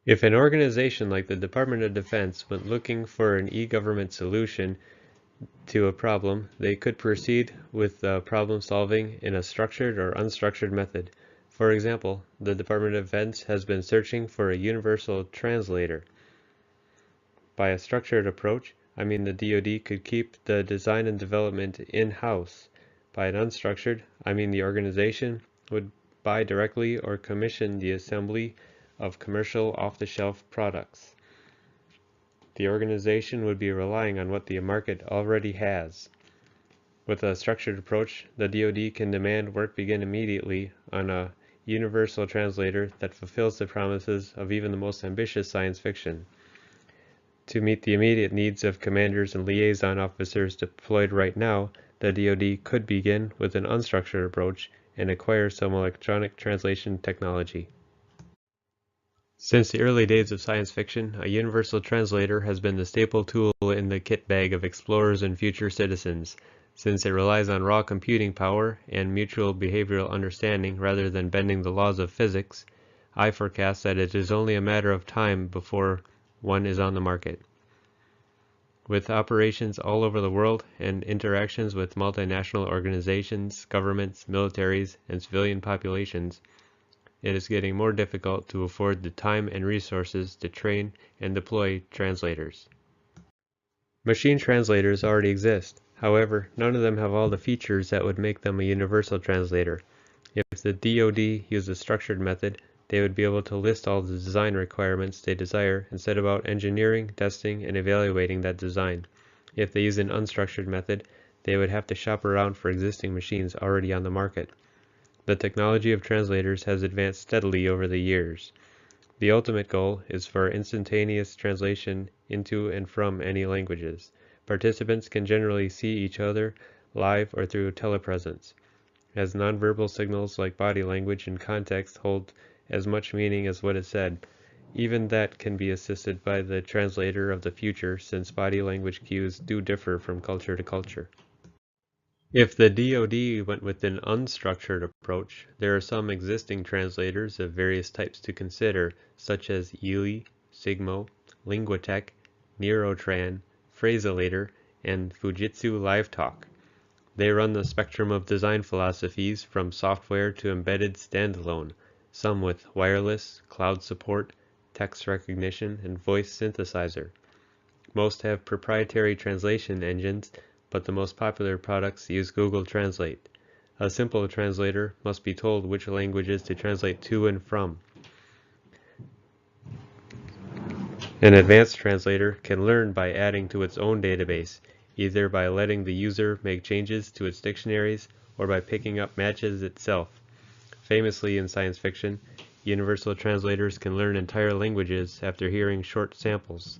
If an organization like the Department of Defense went looking for an e-government solution to a problem, they could proceed with problem solving in a structured or unstructured method. For example, the Department of Defense has been searching for a universal translator. By a structured approach, I mean the DoD could keep the design and development in-house. By an unstructured, I mean the organization would buy directly or commission the assembly of commercial off-the-shelf products. The organization would be relying on what the market already has. With a structured approach, the DoD can demand work begin immediately on a universal translator that fulfills the promises of even the most ambitious science fiction. To meet the immediate needs of commanders and liaison officers deployed right now, the DoD could begin with an unstructured approach and acquire some electronic translation technology. Since the early days of science fiction, a universal translator has been the staple tool in the kit bag of explorers and future citizens. Since it relies on raw computing power and mutual behavioral understanding rather than bending the laws of physics, I forecast that it is only a matter of time before one is on the market. With operations all over the world and interactions with multinational organizations, governments, militaries, and civilian populations, it is getting more difficult to afford the time and resources to train and deploy translators. Machine translators already exist. However, none of them have all the features that would make them a universal translator. If the DoD used a structured method, they would be able to list all the design requirements they desire and set about engineering, testing, and evaluating that design. If they use an unstructured method, they would have to shop around for existing machines already on the market. The technology of translators has advanced steadily over the years. The ultimate goal is for instantaneous translation into and from any languages. Participants can generally see each other live or through telepresence, as nonverbal signals like body language and context hold as much meaning as what is said. Even that can be assisted by the translator of the future, since body language cues do differ from culture to culture. If the DoD went with an unstructured approach, there are some existing translators of various types to consider, such as Ely, Sigmo, Linguatech, Neurotran, Phraselator, and Fujitsu LiveTalk. They run the spectrum of design philosophies from software to embedded standalone, some with wireless, cloud support, text recognition, and voice synthesizer. Most have proprietary translation engines, but the most popular products use Google Translate. A simple translator must be told which languages to translate to and from. An advanced translator can learn by adding to its own database, either by letting the user make changes to its dictionaries or by picking up matches itself. Famously in science fiction, universal translators can learn entire languages after hearing short samples.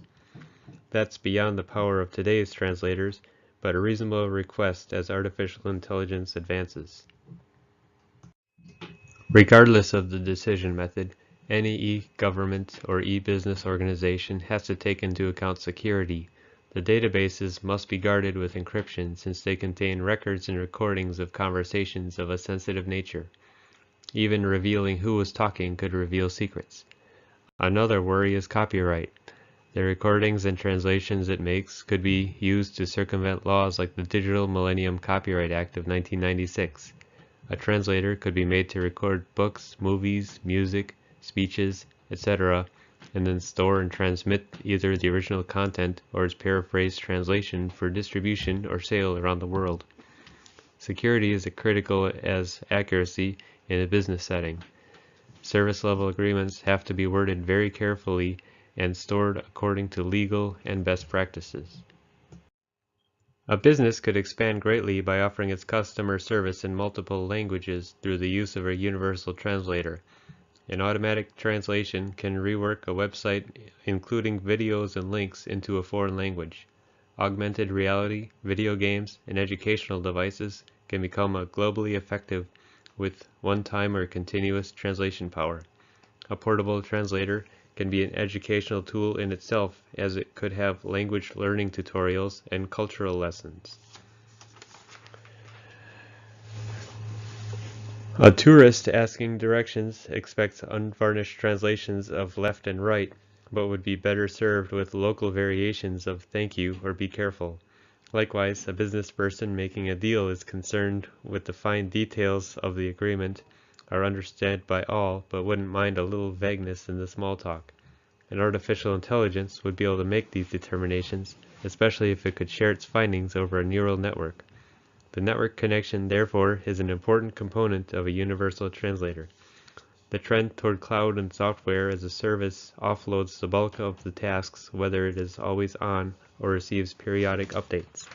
That's beyond the power of today's translators, but a reasonable request as artificial intelligence advances. Regardless of the decision method, any e-government or e-business organization has to take into account security. The databases must be guarded with encryption since they contain records and recordings of conversations of a sensitive nature. Even revealing who was talking could reveal secrets. Another worry is copyright. The recordings and translations it makes could be used to circumvent laws like the Digital Millennium Copyright Act of 1996. A translator could be made to record books, movies, music, speeches, etc., and then store and transmit either the original content or its paraphrased translation for distribution or sale around the world. Security is as critical as accuracy in a business setting. Service level agreements have to be worded very carefully and stored according to legal and best practices. A business could expand greatly by offering its customer service in multiple languages through the use of a universal translator. An automatic translation can rework a website including videos and links into a foreign language. Augmented reality, video games, and educational devices can become globally effective with one-time or continuous translation power. A portable translator can be an educational tool in itself, as it could have language learning tutorials and cultural lessons. A tourist asking directions expects unvarnished translations of left and right, but would be better served with local variations of thank you or be careful. Likewise, a business person making a deal is concerned with the fine details of the agreement are understood by all, but wouldn't mind a little vagueness in the small talk. An artificial intelligence would be able to make these determinations, especially if it could share its findings over a neural network. The network connection, therefore, is an important component of a universal translator. The trend toward cloud and software as a service offloads the bulk of the tasks, whether it is always on or receives periodic updates.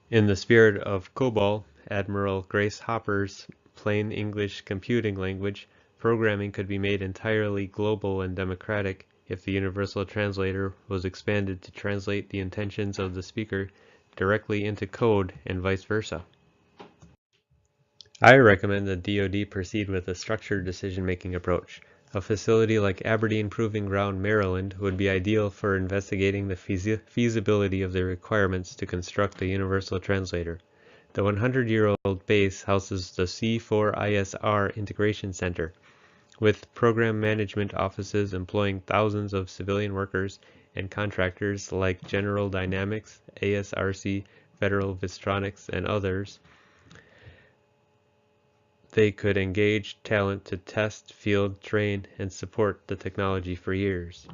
In the spirit of COBOL, Admiral Grace Hopper's plain English computing language, programming could be made entirely global and democratic if the universal translator was expanded to translate the intentions of the speaker directly into code and vice versa. I recommend that DoD proceed with a structured decision-making approach. A facility like Aberdeen Proving Ground, Maryland would be ideal for investigating the feasibility of the requirements to construct a universal translator. The 100-year-old base houses the C4ISR Integration Center, with program management offices employing thousands of civilian workers and contractors like General Dynamics, ASRC, Federal Vistronics, and others. They could engage talent to test, field, train, and support the technology for years.